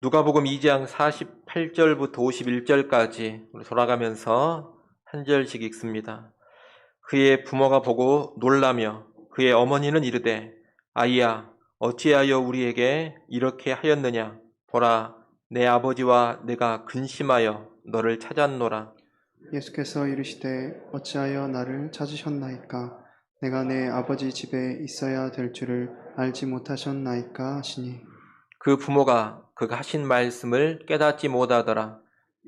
누가복음 2장 48절부터 51절까지 돌아가면서 한 절씩 읽습니다. 그의 부모가 보고 놀라며 그의 어머니는 이르되 아이야 어찌하여 우리에게 이렇게 하였느냐 보라 내 아버지와 내가 근심하여 너를 찾았노라. 예수께서 이르시되 어찌하여 나를 찾으셨나이까 내가 내 아버지 집에 있어야 될 줄을 알지 못하셨나이까 하시니 그 부모가 그가 하신 말씀을 깨닫지 못하더라.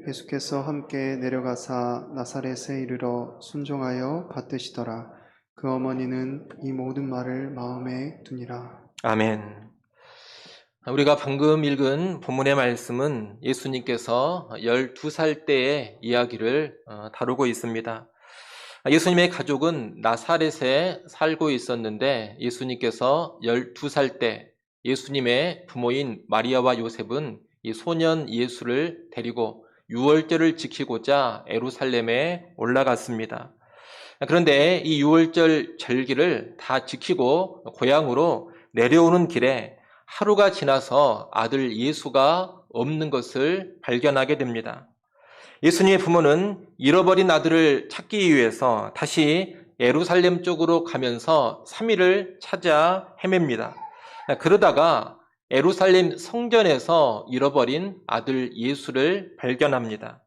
예수께서 함께 내려가사 나사렛에 이르러 순종하여 받드시더라. 그 어머니는 이 모든 말을 마음에 두니라. 아멘. 우리가 방금 읽은 본문의 말씀은 예수님께서 12살 때의 이야기를 다루고 있습니다. 예수님의 가족은 나사렛에 살고 있었는데 예수님께서 12살 때 예수님의 부모인 마리아와 요셉은 이 소년 예수를 데리고 유월절을 지키고자 예루살렘에 올라갔습니다. 그런데 이 유월절 절기를 다 지키고 고향으로 내려오는 길에 하루가 지나서 아들 예수가 없는 것을 발견하게 됩니다. 예수님의 부모는 잃어버린 아들을 찾기 위해서 다시 예루살렘 쪽으로 가면서 3일을 찾아 헤맵니다. 그러다가 예루살렘 성전에서 잃어버린 아들 예수를 발견합니다.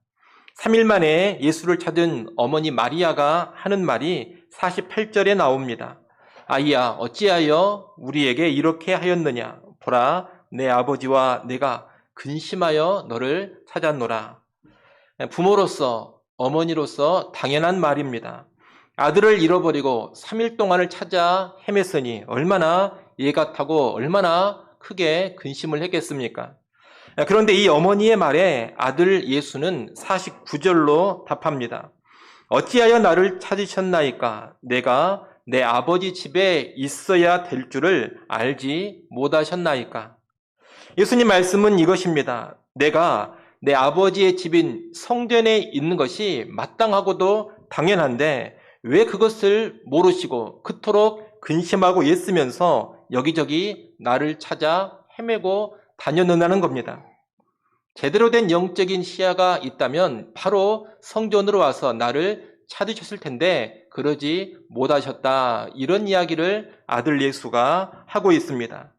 3일 만에 예수를 찾은 어머니 마리아가 하는 말이 48절에 나옵니다. 아이야 어찌하여 우리에게 이렇게 하였느냐 보라 내 아버지와 내가 근심하여 너를 찾았노라. 부모로서 어머니로서 당연한 말입니다. 아들을 잃어버리고 3일 동안을 찾아 헤맸으니 얼마나 예가 타고 얼마나 크게 근심을 했겠습니까? 그런데 이 어머니의 말에 아들 예수는 49절로 답합니다. 어찌하여 나를 찾으셨나이까 내가 내 아버지 집에 있어야 될 줄을 알지 못하셨나이까. 예수님 말씀은 이것입니다. 내가 내 아버지의 집인 성전에 있는 것이 마땅하고도 당연한데 왜 그것을 모르시고 그토록 근심하고 있으면서 여기저기 나를 찾아 헤매고 다녔느냐는 겁니다. 제대로 된 영적인 시야가 있다면 바로 성전으로 와서 나를 찾으셨을 텐데 그러지 못하셨다. 이런 이야기를 아들 예수가 하고 있습니다.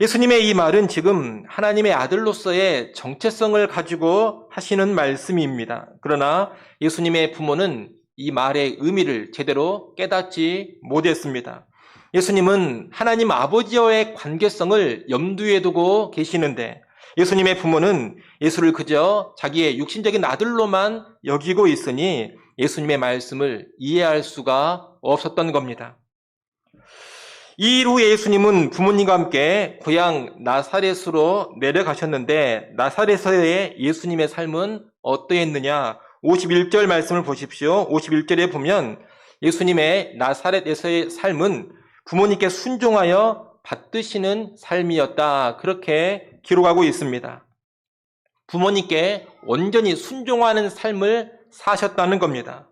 예수님의 이 말은 지금 하나님의 아들로서의 정체성을 가지고 하시는 말씀입니다. 그러나 예수님의 부모는 이 말의 의미를 제대로 깨닫지 못했습니다. 예수님은 하나님 아버지와의 관계성을 염두에 두고 계시는데 예수님의 부모는 예수를 그저 자기의 육신적인 아들로만 여기고 있으니 예수님의 말씀을 이해할 수가 없었던 겁니다. 이 일 후에 예수님은 부모님과 함께 고향 나사렛으로 내려가셨는데 나사렛에서의 예수님의 삶은 어떠했느냐? 51절 말씀을 보십시오. 51절에 보면 예수님의 나사렛에서의 삶은 부모님께 순종하여 받드시는 삶이었다. 그렇게 기록하고 있습니다. 부모님께 온전히 순종하는 삶을 사셨다는 겁니다.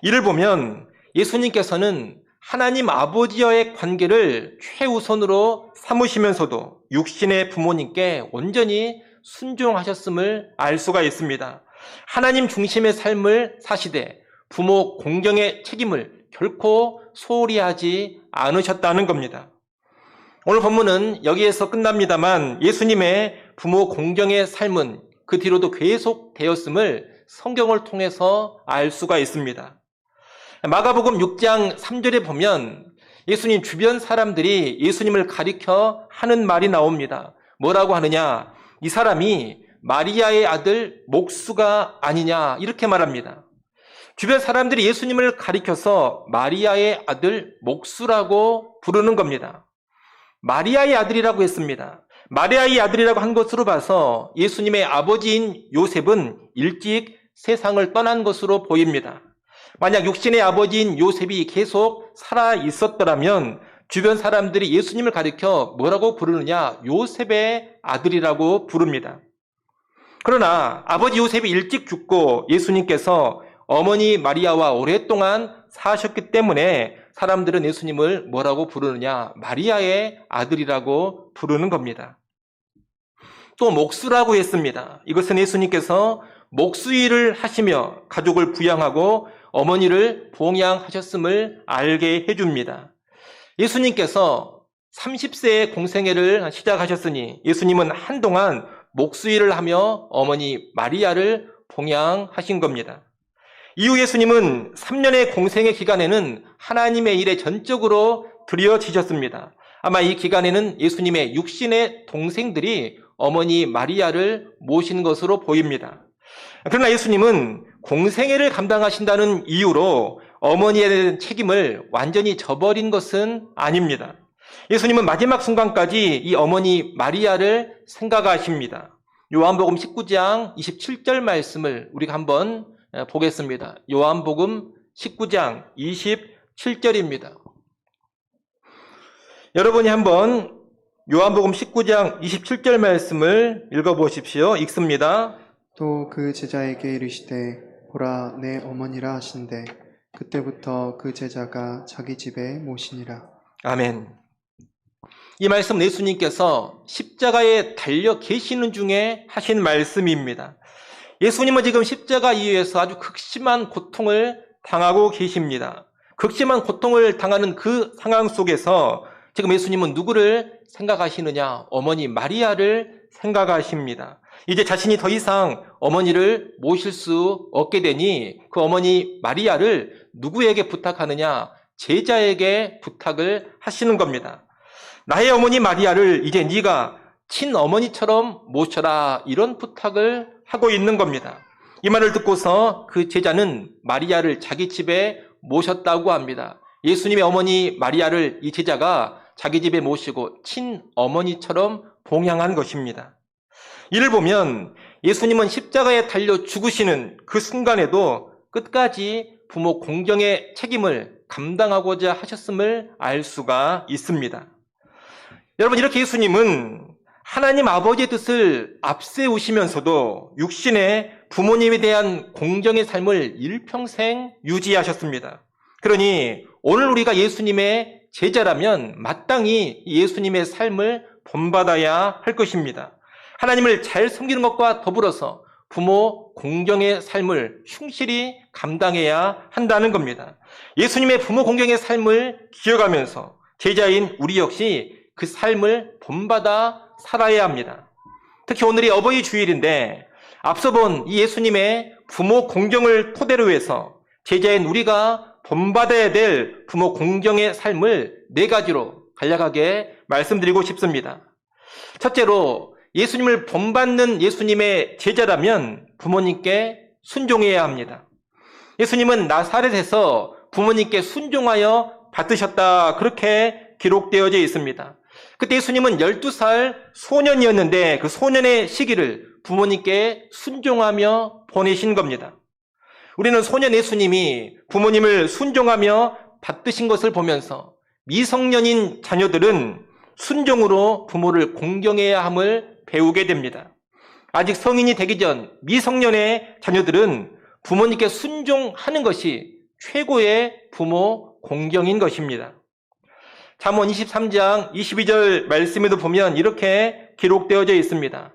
이를 보면 예수님께서는 하나님 아버지와의 관계를 최우선으로 삼으시면서도 육신의 부모님께 온전히 순종하셨음을 알 수가 있습니다. 하나님 중심의 삶을 사시되 부모 공경의 책임을 결코 소홀히 하지 않으셨다는 겁니다. 오늘 본문은 여기에서 끝납니다만 예수님의 부모 공경의 삶은 그 뒤로도 계속되었음을 성경을 통해서 알 수가 있습니다. 마가복음 6장 3절에 보면 예수님 주변 사람들이 예수님을 가리켜 하는 말이 나옵니다. 뭐라고 하느냐? 이 사람이 마리아의 아들 목수가 아니냐 이렇게 말합니다. 주변 사람들이 예수님을 가리켜서 마리아의 아들 목수라고 부르는 겁니다. 마리아의 아들이라고 했습니다. 마리아의 아들이라고 한 것으로 봐서 예수님의 아버지인 요셉은 일찍 세상을 떠난 것으로 보입니다. 만약 육신의 아버지인 요셉이 계속 살아 있었더라면 주변 사람들이 예수님을 가리켜 뭐라고 부르느냐? 요셉의 아들이라고 부릅니다. 그러나 아버지 요셉이 일찍 죽고 예수님께서 어머니 마리아와 오랫동안 사셨기 때문에 사람들은 예수님을 뭐라고 부르느냐? 마리아의 아들이라고 부르는 겁니다. 또 목수라고 했습니다. 이것은 예수님께서 목수 일을 하시며 가족을 부양하고 어머니를 봉양하셨음을 알게 해줍니다. 예수님께서 30세에 공생애를 시작하셨으니 예수님은 한동안 목수 일을 하며 어머니 마리아를 봉양하신 겁니다. 이후 예수님은 3년의 공생애 기간에는 하나님의 일에 전적으로 들여지셨습니다. 아마 이 기간에는 예수님의 육신의 동생들이 어머니 마리아를 모신 것으로 보입니다. 그러나 예수님은 공생애를 감당하신다는 이유로 어머니에 대한 책임을 완전히 저버린 것은 아닙니다. 예수님은 마지막 순간까지 이 어머니 마리아를 생각하십니다. 요한복음 19장 27절 말씀을 우리가 한번 보겠습니다. 요한복음 19장 27절입니다. 여러분이 한번 요한복음 19장 27절 말씀을 읽어보십시오. 읽습니다. 또 그 제자에게 이르시되 보라 내 어머니라 하신대 그때부터 그 제자가 자기 집에 모시니라. 아멘. 이 말씀 예수님께서 십자가에 달려 계시는 중에 하신 말씀입니다. 예수님은 지금 십자가 이후에서 아주 극심한 고통을 당하고 계십니다. 극심한 고통을 당하는 그 상황 속에서 지금 예수님은 누구를 생각하시느냐? 어머니 마리아를 생각하십니다. 이제 자신이 더 이상 어머니를 모실 수 없게 되니 그 어머니 마리아를 누구에게 부탁하느냐? 제자에게 부탁을 하시는 겁니다. 나의 어머니 마리아를 이제 네가 친어머니처럼 모셔라, 이런 부탁을 하고 있는 겁니다. 이 말을 듣고서 그 제자는 마리아를 자기 집에 모셨다고 합니다. 예수님의 어머니 마리아를 이 제자가 자기 집에 모시고 친어머니처럼 봉양한 것입니다. 이를 보면 예수님은 십자가에 달려 죽으시는 그 순간에도 끝까지 부모 공경의 책임을 감당하고자 하셨음을 알 수가 있습니다. 여러분, 이렇게 예수님은 하나님 아버지의 뜻을 앞세우시면서도 육신의 부모님에 대한 공경의 삶을 일평생 유지하셨습니다. 그러니 오늘 우리가 예수님의 제자라면 마땅히 예수님의 삶을 본받아야 할 것입니다. 하나님을 잘 섬기는 것과 더불어서 부모 공경의 삶을 충실히 감당해야 한다는 겁니다. 예수님의 부모 공경의 삶을 기억하면서 제자인 우리 역시 그 삶을 본받아 살아야 합니다. 특히 오늘이 어버이 주일인데 앞서 본 이 예수님의 부모 공경을 토대로 해서 제자인 우리가 본받아야 될 부모 공경의 삶을 4가지로 간략하게 말씀드리고 싶습니다. 첫째로, 예수님을 본받는 예수님의 제자라면 부모님께 순종해야 합니다. 예수님은 나사렛에서 부모님께 순종하여 받으셨다, 그렇게 기록되어져 있습니다. 그때 예수님은 12살 소년이었는데 그 소년의 시기를 부모님께 순종하며 보내신 겁니다. 우리는 소년 예수님이 부모님을 순종하며 받드신 것을 보면서 미성년인 자녀들은 순종으로 부모를 공경해야 함을 배우게 됩니다. 아직 성인이 되기 전 미성년의 자녀들은 부모님께 순종하는 것이 최고의 부모 공경인 것입니다. 잠언 23장 22절 말씀에도 보면 이렇게 기록되어져 있습니다.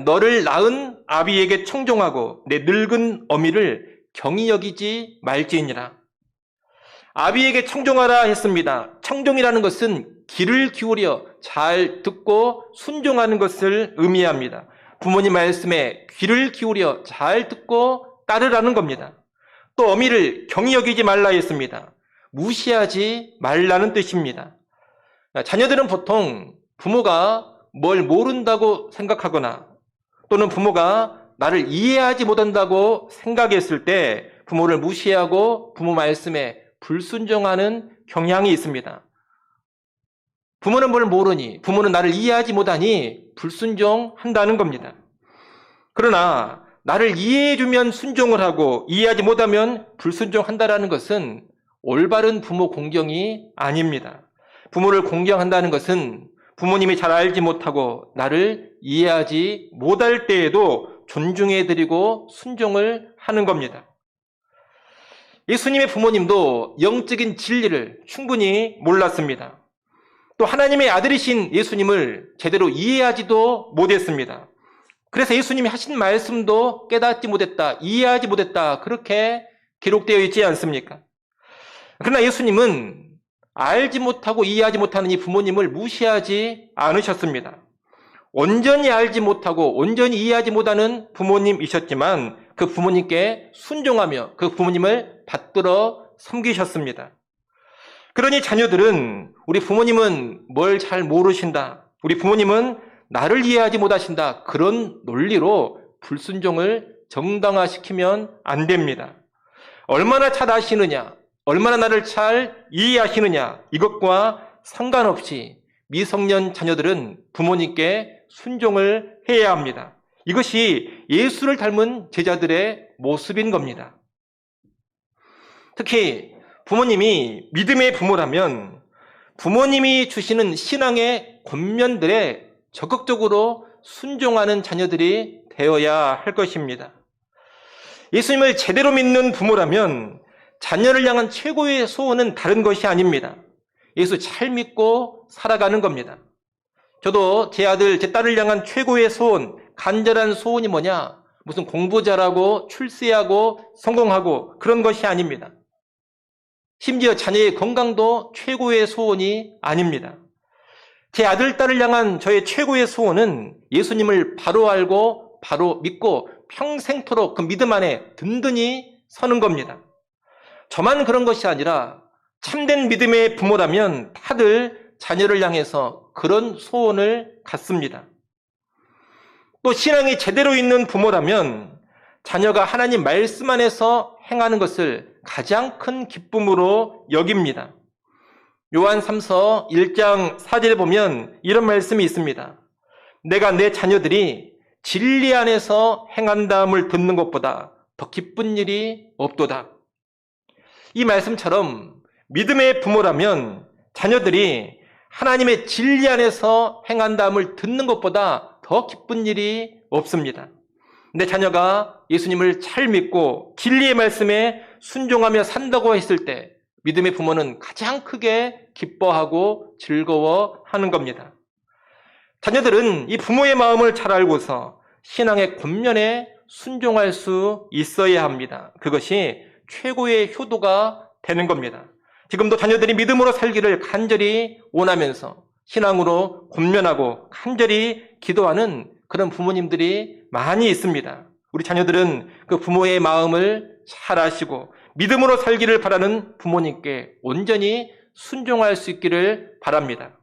너를 낳은 아비에게 청종하고 내 늙은 어미를 경히 여기지 말지니라. 아비에게 청종하라 했습니다. 청종이라는 것은 귀를 기울여 잘 듣고 순종하는 것을 의미합니다. 부모님 말씀에 귀를 기울여 잘 듣고 따르라는 겁니다. 또 어미를 경히 여기지 말라 했습니다. 무시하지 말라는 뜻입니다. 자녀들은 보통 부모가 뭘 모른다고 생각하거나 또는 부모가 나를 이해하지 못한다고 생각했을 때 부모를 무시하고 부모 말씀에 불순종하는 경향이 있습니다. 부모는 뭘 모르니, 부모는 나를 이해하지 못하니 불순종한다는 겁니다. 그러나 나를 이해해주면 순종을 하고 이해하지 못하면 불순종한다는 것은 올바른 부모 공경이 아닙니다. 부모를 공경한다는 것은 부모님이 잘 알지 못하고 나를 이해하지 못할 때에도 존중해드리고 순종을 하는 겁니다. 예수님의 부모님도 영적인 진리를 충분히 몰랐습니다. 또 하나님의 아들이신 예수님을 제대로 이해하지도 못했습니다. 그래서 예수님이 하신 말씀도 깨닫지 못했다, 이해하지 못했다, 그렇게 기록되어 있지 않습니까? 그러나 예수님은 알지 못하고 이해하지 못하는 이 부모님을 무시하지 않으셨습니다. 온전히 알지 못하고 온전히 이해하지 못하는 부모님이셨지만 그 부모님께 순종하며 그 부모님을 받들어 섬기셨습니다. 그러니 자녀들은 우리 부모님은 뭘 잘 모르신다, 우리 부모님은 나를 이해하지 못하신다, 그런 논리로 불순종을 정당화시키면 안 됩니다. 얼마나 잘 아시느냐, 얼마나 나를 잘 이해하시느냐, 이것과 상관없이 미성년 자녀들은 부모님께 순종을 해야 합니다. 이것이 예수를 닮은 제자들의 모습인 겁니다. 특히 부모님이 믿음의 부모라면 부모님이 주시는 신앙의 권면들에 적극적으로 순종하는 자녀들이 되어야 할 것입니다. 예수님을 제대로 믿는 부모라면 자녀를 향한 최고의 소원은 다른 것이 아닙니다. 예수 잘 믿고 살아가는 겁니다. 저도 제 아들, 제 딸을 향한 최고의 소원, 간절한 소원이 뭐냐? 무슨 공부 잘하고 출세하고 성공하고 그런 것이 아닙니다. 심지어 자녀의 건강도 최고의 소원이 아닙니다. 제 아들, 딸을 향한 저의 최고의 소원은 예수님을 바로 알고 바로 믿고 평생토록 그 믿음 안에 든든히 서는 겁니다. 저만 그런 것이 아니라 참된 믿음의 부모라면 다들 자녀를 향해서 그런 소원을 갖습니다. 또 신앙이 제대로 있는 부모라면 자녀가 하나님 말씀 안에서 행하는 것을 가장 큰 기쁨으로 여깁니다. 요한 3서 1장 4절에 보면 이런 말씀이 있습니다. 내가 내 자녀들이 진리 안에서 행한다함을 듣는 것보다 더 기쁜 일이 없도다. 이 말씀처럼 믿음의 부모라면 자녀들이 하나님의 진리 안에서 행한다함을 듣는 것보다 더 기쁜 일이 없습니다. 내 자녀가 예수님을 잘 믿고 진리의 말씀에 순종하며 산다고 했을 때 믿음의 부모는 가장 크게 기뻐하고 즐거워하는 겁니다. 자녀들은 이 부모의 마음을 잘 알고서 신앙의 권면에 순종할 수 있어야 합니다. 그것이 최고의 효도가 되는 겁니다. 지금도 자녀들이 믿음으로 살기를 간절히 원하면서 신앙으로 권면하고 간절히 기도하는 그런 부모님들이 많이 있습니다. 우리 자녀들은 그 부모의 마음을 잘 아시고 믿음으로 살기를 바라는 부모님께 온전히 순종할 수 있기를 바랍니다.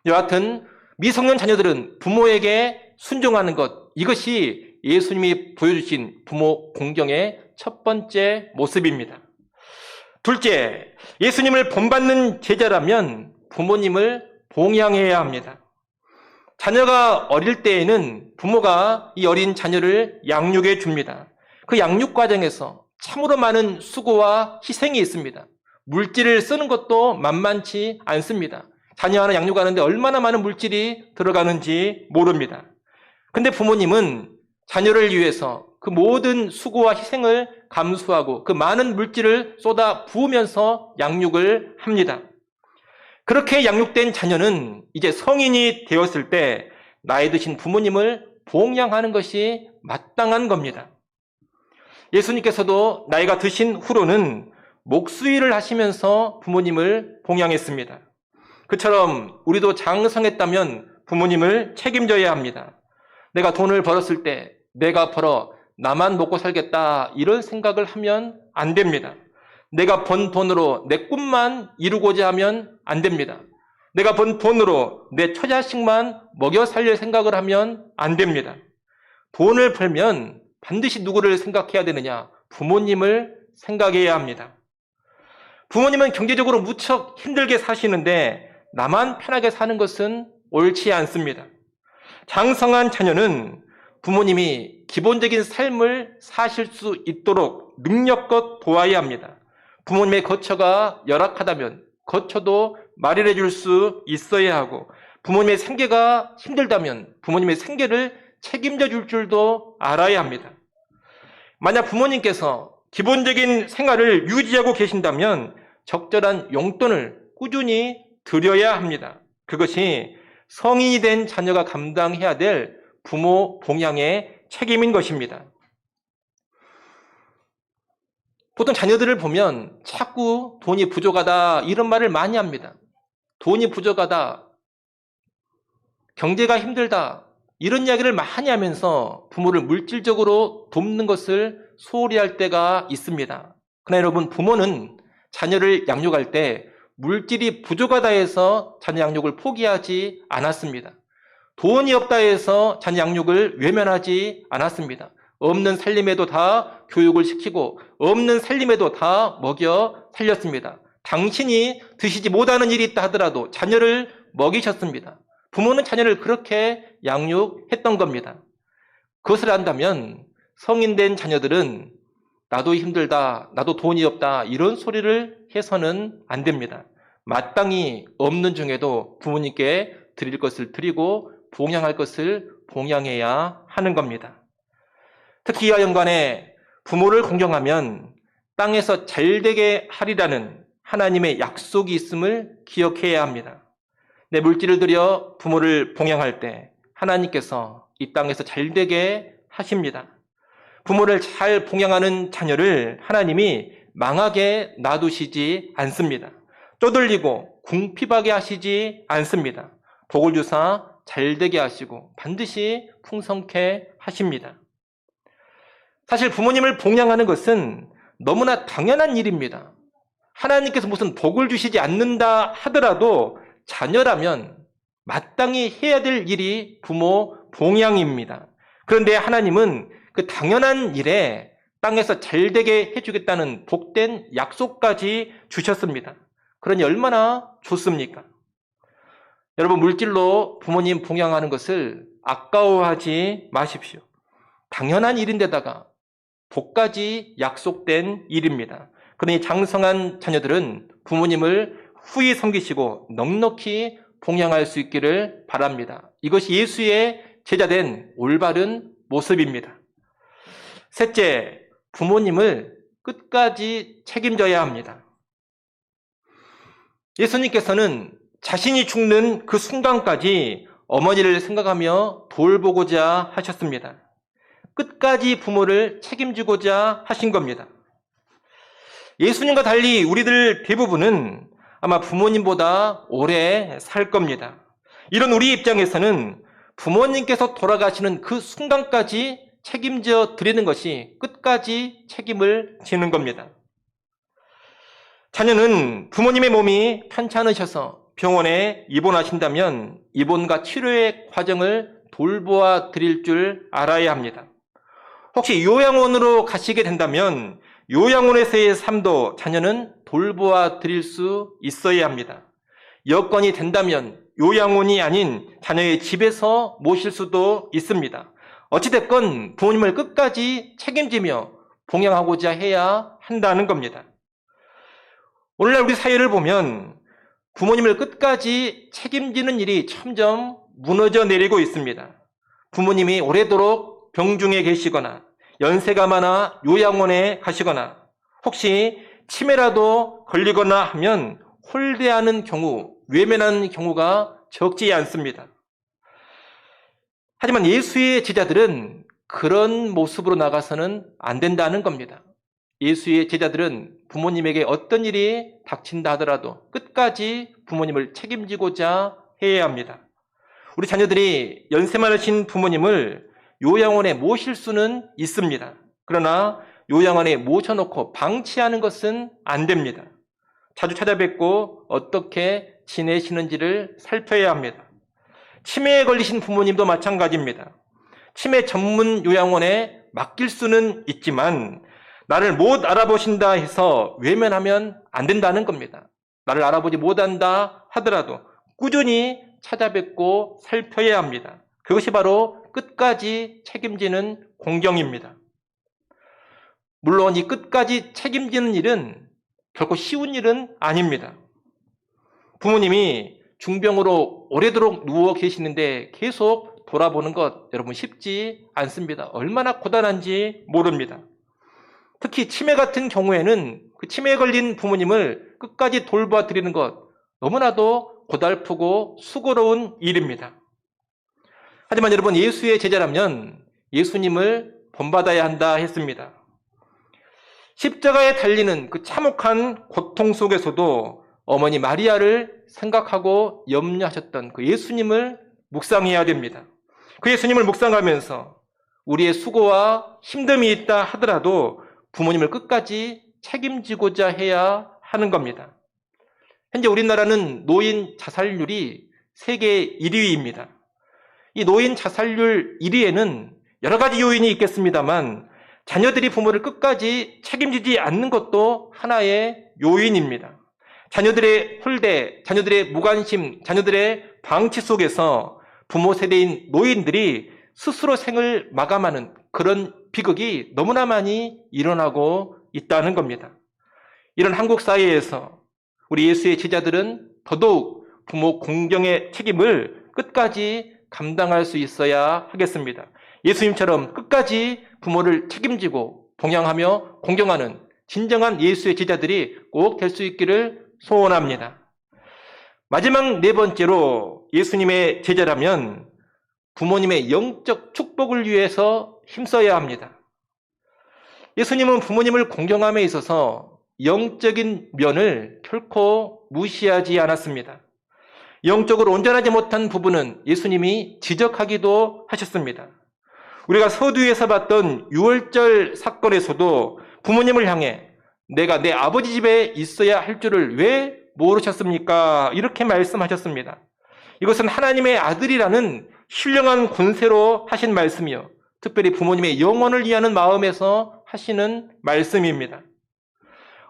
여하튼 미성년 자녀들은 부모에게 순종하는 것, 이것이 예수님이 보여주신 부모 공경의 첫 번째 모습입니다. 둘째, 예수님을 본받는 제자라면 부모님을 봉양해야 합니다. 자녀가 어릴 때에는 부모가 이 어린 자녀를 양육해 줍니다. 그 양육 과정에서 참으로 많은 수고와 희생이 있습니다. 물질을 쓰는 것도 만만치 않습니다. 자녀 하나 양육하는데 얼마나 많은 물질이 들어가는지 모릅니다. 근데 부모님은 자녀를 위해서 그 모든 수고와 희생을 감수하고 그 많은 물질을 쏟아 부으면서 양육을 합니다. 그렇게 양육된 자녀는 이제 성인이 되었을 때 나이 드신 부모님을 봉양하는 것이 마땅한 겁니다. 예수님께서도 나이가 드신 후로는 목수일을 하시면서 부모님을 봉양했습니다. 그처럼 우리도 장성했다면 부모님을 책임져야 합니다. 내가 돈을 벌었을 때 내가 벌어 나만 먹고 살겠다, 이런 생각을 하면 안 됩니다. 내가 번 돈으로 내 꿈만 이루고자 하면 안 됩니다. 내가 번 돈으로 내 처자식만 먹여 살릴 생각을 하면 안 됩니다. 돈을 벌면 반드시 누구를 생각해야 되느냐? 부모님을 생각해야 합니다. 부모님은 경제적으로 무척 힘들게 사시는데 나만 편하게 사는 것은 옳지 않습니다. 장성한 자녀는 부모님이 기본적인 삶을 사실 수 있도록 능력껏 도와야 합니다. 부모님의 거처가 열악하다면 거처도 마련해 줄 수 있어야 하고, 부모님의 생계가 힘들다면 부모님의 생계를 책임져 줄 줄도 알아야 합니다. 만약 부모님께서 기본적인 생활을 유지하고 계신다면 적절한 용돈을 꾸준히 드려야 합니다. 그것이 성인이 된 자녀가 감당해야 될 부모 봉양의 책임인 것입니다. 보통 자녀들을 보면 자꾸 돈이 부족하다 이런 말을 많이 합니다. 돈이 부족하다, 경제가 힘들다 이런 이야기를 많이 하면서 부모를 물질적으로 돕는 것을 소홀히 할 때가 있습니다. 그러나 여러분, 부모는 자녀를 양육할 때 물질이 부족하다 해서 자녀 양육을 포기하지 않았습니다. 돈이 없다 해서 자녀 양육을 외면하지 않았습니다. 없는 살림에도 다 교육을 시키고 없는 살림에도 다 먹여 살렸습니다. 당신이 드시지 못하는 일이 있다 하더라도 자녀를 먹이셨습니다. 부모는 자녀를 그렇게 양육했던 겁니다. 그것을 안다면 성인 된 자녀들은 나도 힘들다, 나도 돈이 없다 이런 소리를 해서는 안 됩니다. 마땅히 없는 중에도 부모님께 드릴 것을 드리고 봉양할 것을 봉양해야 하는 겁니다. 특히 이와 연관해 부모를 공경하면 땅에서 잘되게 하리라는 하나님의 약속이 있음을 기억해야 합니다. 내 물질을 들여 부모를 봉양할 때 하나님께서 이 땅에서 잘되게 하십니다. 부모를 잘 봉양하는 자녀를 하나님이 망하게 놔두시지 않습니다. 쪼들리고 궁핍하게 하시지 않습니다. 복을 주사 잘되게 하시고 반드시 풍성케 하십니다. 사실 부모님을 봉양하는 것은 너무나 당연한 일입니다. 하나님께서 무슨 복을 주시지 않는다 하더라도 자녀라면 마땅히 해야 될 일이 부모 봉양입니다. 그런데 하나님은 그 당연한 일에 땅에서 잘되게 해주겠다는 복된 약속까지 주셨습니다. 그러니 얼마나 좋습니까? 여러분, 물질로 부모님 봉양하는 것을 아까워하지 마십시오. 당연한 일인데다가 복까지 약속된 일입니다. 그러니 장성한 자녀들은 부모님을 후히 섬기시고 넉넉히 봉양할 수 있기를 바랍니다. 이것이 예수의 제자된 올바른 모습입니다. 셋째, 부모님을 끝까지 책임져야 합니다. 예수님께서는 자신이 죽는 그 순간까지 어머니를 생각하며 돌보고자 하셨습니다. 끝까지 부모를 책임지고자 하신 겁니다. 예수님과 달리 우리들 대부분은 아마 부모님보다 오래 살 겁니다. 이런 우리 입장에서는 부모님께서 돌아가시는 그 순간까지 책임져 드리는 것이 끝까지 책임을 지는 겁니다. 자녀는 부모님의 몸이 편찮으셔서 병원에 입원하신다면 입원과 치료의 과정을 돌보아 드릴 줄 알아야 합니다. 혹시 요양원으로 가시게 된다면 요양원에서의 삶도 자녀는 돌보아 드릴 수 있어야 합니다. 여건이 된다면 요양원이 아닌 자녀의 집에서 모실 수도 있습니다. 어찌됐건 부모님을 끝까지 책임지며 봉양하고자 해야 한다는 겁니다. 오늘날 우리 사회를 보면 부모님을 끝까지 책임지는 일이 점점 무너져 내리고 있습니다. 부모님이 오래도록 병중에 계시거나 연세가 많아 요양원에 가시거나 혹시 치매라도 걸리거나 하면 홀대하는 경우, 외면하는 경우가 적지 않습니다. 하지만 예수의 제자들은 그런 모습으로 나가서는 안 된다는 겁니다. 예수의 제자들은 부모님에게 어떤 일이 닥친다 하더라도 끝까지 부모님을 책임지고자 해야 합니다. 우리 자녀들이 연세 많으신 부모님을 요양원에 모실 수는 있습니다. 그러나 요양원에 모셔놓고 방치하는 것은 안 됩니다. 자주 찾아뵙고 어떻게 지내시는지를 살펴야 합니다. 치매에 걸리신 부모님도 마찬가지입니다. 치매 전문 요양원에 맡길 수는 있지만 나를 못 알아보신다 해서 외면하면 안 된다는 겁니다. 나를 알아보지 못한다 하더라도 꾸준히 찾아뵙고 살펴야 합니다. 그것이 바로 끝까지 책임지는 공경입니다. 물론 이 끝까지 책임지는 일은 결코 쉬운 일은 아닙니다. 부모님이 중병으로 오래도록 누워 계시는데 계속 돌아보는 것 여러분 쉽지 않습니다. 얼마나 고단한지 모릅니다. 특히 치매 같은 경우에는 그 치매에 걸린 부모님을 끝까지 돌봐 드리는 것 너무나도 고달프고 수고로운 일입니다. 하지만 여러분 예수의 제자라면 예수님을 본받아야 한다 했습니다. 십자가에 달리는 그 참혹한 고통 속에서도 어머니 마리아를 생각하고 염려하셨던 그 예수님을 묵상해야 됩니다. 그 예수님을 묵상하면서 우리의 수고와 힘듦이 있다 하더라도 부모님을 끝까지 책임지고자 해야 하는 겁니다. 현재 우리나라는 노인 자살률이 세계 1위입니다. 이 노인 자살률 1위에는 여러 가지 요인이 있겠습니다만 자녀들이 부모를 끝까지 책임지지 않는 것도 하나의 요인입니다. 자녀들의 홀대, 자녀들의 무관심, 자녀들의 방치 속에서 부모 세대인 노인들이 스스로 생을 마감하는 그런 비극이 너무나 많이 일어나고 있다는 겁니다. 이런 한국 사회에서 우리 예수의 제자들은 더더욱 부모 공경의 책임을 끝까지 감당할 수 있어야 하겠습니다. 예수님처럼 끝까지 부모를 책임지고 봉양하며 공경하는 진정한 예수의 제자들이 꼭 될 수 있기를 소원합니다. 마지막 네 번째로 예수님의 제자라면 부모님의 영적 축복을 위해서 힘써야 합니다. 예수님은 부모님을 공경함에 있어서 영적인 면을 결코 무시하지 않았습니다. 영적으로 온전하지 못한 부분은 예수님이 지적하기도 하셨습니다. 우리가 서두에서 봤던 유월절 사건에서도 부모님을 향해 내가 내 아버지 집에 있어야 할 줄을 왜 모르셨습니까? 이렇게 말씀하셨습니다. 이것은 하나님의 아들이라는 신령한 권세로 하신 말씀이요, 특별히 부모님의 영원을 위하는 마음에서 하시는 말씀입니다.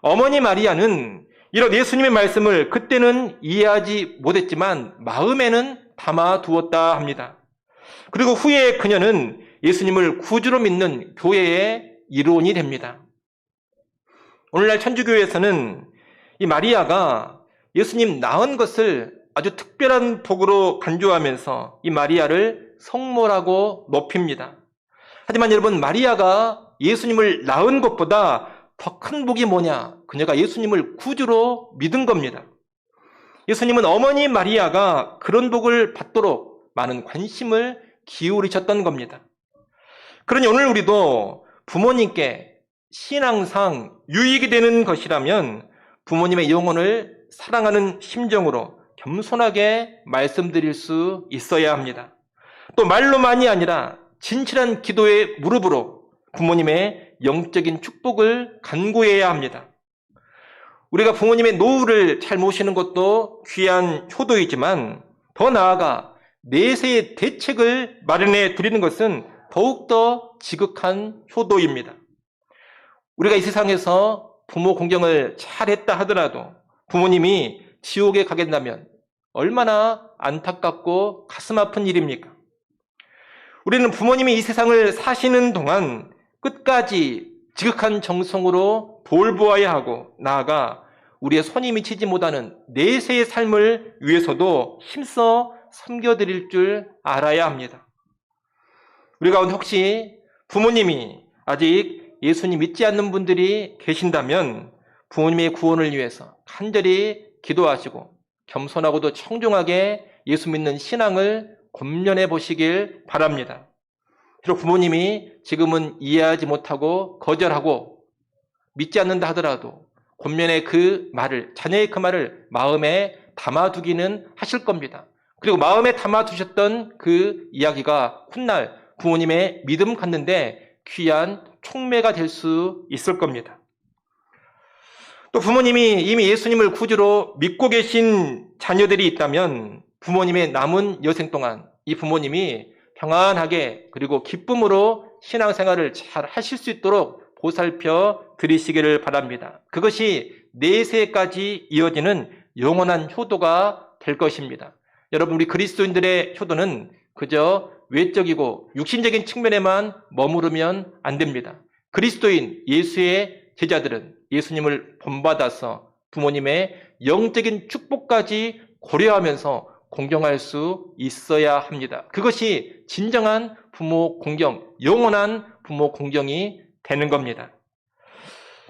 어머니 마리아는 이런 예수님의 말씀을 그때는 이해하지 못했지만 마음에는 담아두었다 합니다. 그리고 후에 그녀는 예수님을 구주로 믿는 교회의 일원이 됩니다. 오늘날 천주교에서는 이 마리아가 예수님 낳은 것을 아주 특별한 복으로 간주하면서 이 마리아를 성모라고 높입니다. 하지만 여러분, 마리아가 예수님을 낳은 것보다 더 큰 복이 뭐냐? 그녀가 예수님을 구주로 믿은 겁니다. 예수님은 어머니 마리아가 그런 복을 받도록 많은 관심을 기울이셨던 겁니다. 그러니 오늘 우리도 부모님께 신앙상 유익이 되는 것이라면 부모님의 영혼을 사랑하는 심정으로 겸손하게 말씀드릴 수 있어야 합니다. 또 말로만이 아니라 진실한 기도의 무릎으로 부모님의 영적인 축복을 간구해야 합니다. 우리가 부모님의 노후를 잘 모시는 것도 귀한 효도이지만 더 나아가 내세의 대책을 마련해 드리는 것은 더욱더 지극한 효도입니다. 우리가 이 세상에서 부모 공경을 잘했다 하더라도 부모님이 지옥에 가게 된다면 얼마나 안타깝고 가슴 아픈 일입니까? 우리는 부모님이 이 세상을 사시는 동안 끝까지 지극한 정성으로 돌보아야 하고, 나아가 우리의 손이 미치지 못하는 내세의 삶을 위해서도 힘써 섬겨드릴 줄 알아야 합니다. 우리 가운데 혹시 부모님이 아직 예수님 믿지 않는 분들이 계신다면 부모님의 구원을 위해서 간절히 기도하시고 겸손하고도 청중하게 예수 믿는 신앙을 권면해 보시길 바랍니다. 비록 부모님이 지금은 이해하지 못하고 거절하고 믿지 않는다 하더라도 권면의 그 말을, 자녀의 그 말을 마음에 담아두기는 하실 겁니다. 그리고 마음에 담아두셨던 그 이야기가 훗날 부모님의 믿음 갖는데 귀한 촉매가 될 수 있을 겁니다. 또 부모님이 이미 예수님을 구주로 믿고 계신 자녀들이 있다면 부모님의 남은 여생 동안 이 부모님이 평안하게 그리고 기쁨으로 신앙생활을 잘 하실 수 있도록 보살펴 드리시기를 바랍니다. 그것이 내세까지 이어지는 영원한 효도가 될 것입니다. 여러분, 우리 그리스도인들의 효도는 그저 외적이고 육신적인 측면에만 머무르면 안 됩니다. 그리스도인 예수의 제자들은 예수님을 본받아서 부모님의 영적인 축복까지 고려하면서 공경할 수 있어야 합니다. 그것이 진정한 부모 공경, 영원한 부모 공경이 되는 겁니다.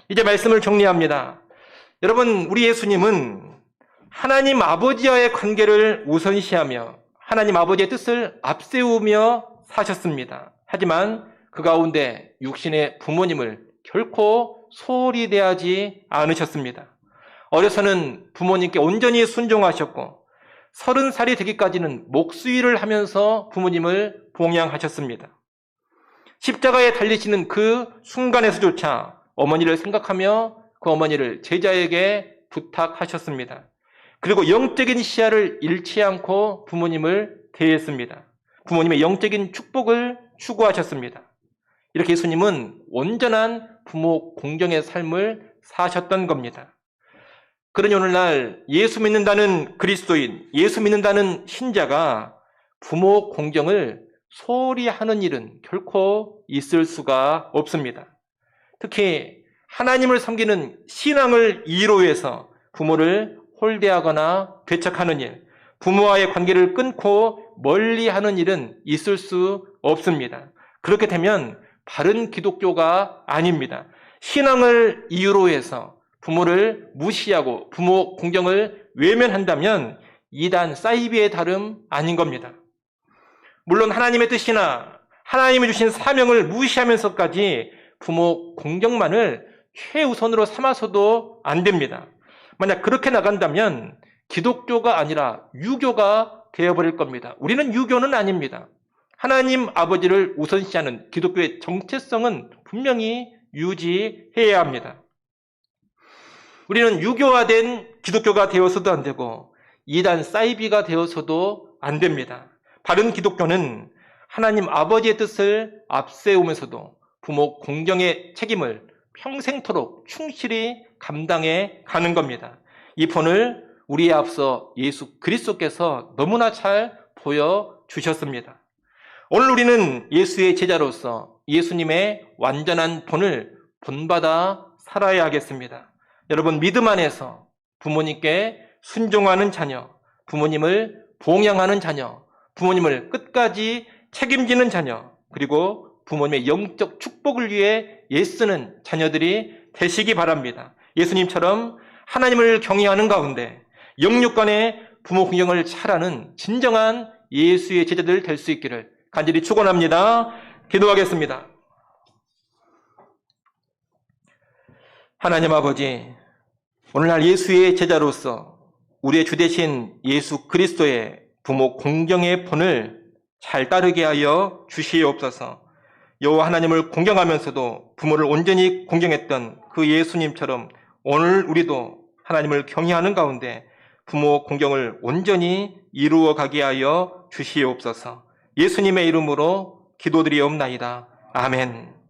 이제 말씀을 정리합니다. 여러분, 우리 예수님은 하나님 아버지와의 관계를 우선시하며 하나님 아버지의 뜻을 앞세우며 사셨습니다. 하지만 그 가운데 육신의 부모님을 결코 소홀히 대하지 않으셨습니다. 어려서는 부모님께 온전히 순종하셨고 30살이 되기까지는 목수일을 하면서 부모님을 봉양하셨습니다. 십자가에 달리시는 그 순간에서조차 어머니를 생각하며 그 어머니를 제자에게 부탁하셨습니다. 그리고 영적인 시야를 잃지 않고 부모님을 대했습니다. 부모님의 영적인 축복을 추구하셨습니다. 이렇게 예수님은 온전한 부모 공경의 삶을 사셨던 겁니다. 그러니 오늘날 예수 믿는다는 그리스도인, 예수 믿는다는 신자가 부모 공경을 소홀히 하는 일은 결코 있을 수가 없습니다. 특히 하나님을 섬기는 신앙을 이유로 해서 부모를 홀대하거나 배척하는 일, 부모와의 관계를 끊고 멀리하는 일은 있을 수 없습니다. 그렇게 되면 바른 기독교가 아닙니다. 신앙을 이유로 해서 부모를 무시하고 부모 공경을 외면한다면 이단 사이비의 다름 아닌 겁니다. 물론 하나님의 뜻이나 하나님이 주신 사명을 무시하면서까지 부모 공경만을 최우선으로 삼아서도 안 됩니다. 만약 그렇게 나간다면 기독교가 아니라 유교가 되어버릴 겁니다. 우리는 유교는 아닙니다. 하나님 아버지를 우선시하는 기독교의 정체성은 분명히 유지해야 합니다. 우리는 유교화된 기독교가 되어서도 안 되고 이단 사이비가 되어서도 안 됩니다. 바른 기독교는 하나님 아버지의 뜻을 앞세우면서도 부모 공경의 책임을 평생토록 충실히 감당해 가는 겁니다. 이 본을 우리에 앞서 예수 그리스도께서 너무나 잘 보여주셨습니다. 오늘 우리는 예수의 제자로서 예수님의 완전한 본을 본받아 살아야 하겠습니다. 여러분, 믿음 안에서 부모님께 순종하는 자녀, 부모님을 봉양하는 자녀, 부모님을 끝까지 책임지는 자녀, 그리고 부모님의 영적 축복을 위해 애쓰는 자녀들이 되시기 바랍니다. 예수님처럼 하나님을 경외하는 가운데 영육간의 부모 공경을 잘하는 진정한 예수의 제자들 될 수 있기를 간절히 축원합니다. 기도하겠습니다. 하나님 아버지, 오늘날 예수의 제자로서 우리의 주 되신 예수 그리스도의 부모 공경의 본을 잘 따르게 하여 주시옵소서. 여호와 하나님을 공경하면서도 부모를 온전히 공경했던 그 예수님처럼 오늘 우리도 하나님을 경외하는 가운데 부모 공경을 온전히 이루어 가게 하여 주시옵소서. 예수님의 이름으로 기도드리옵나이다. 아멘.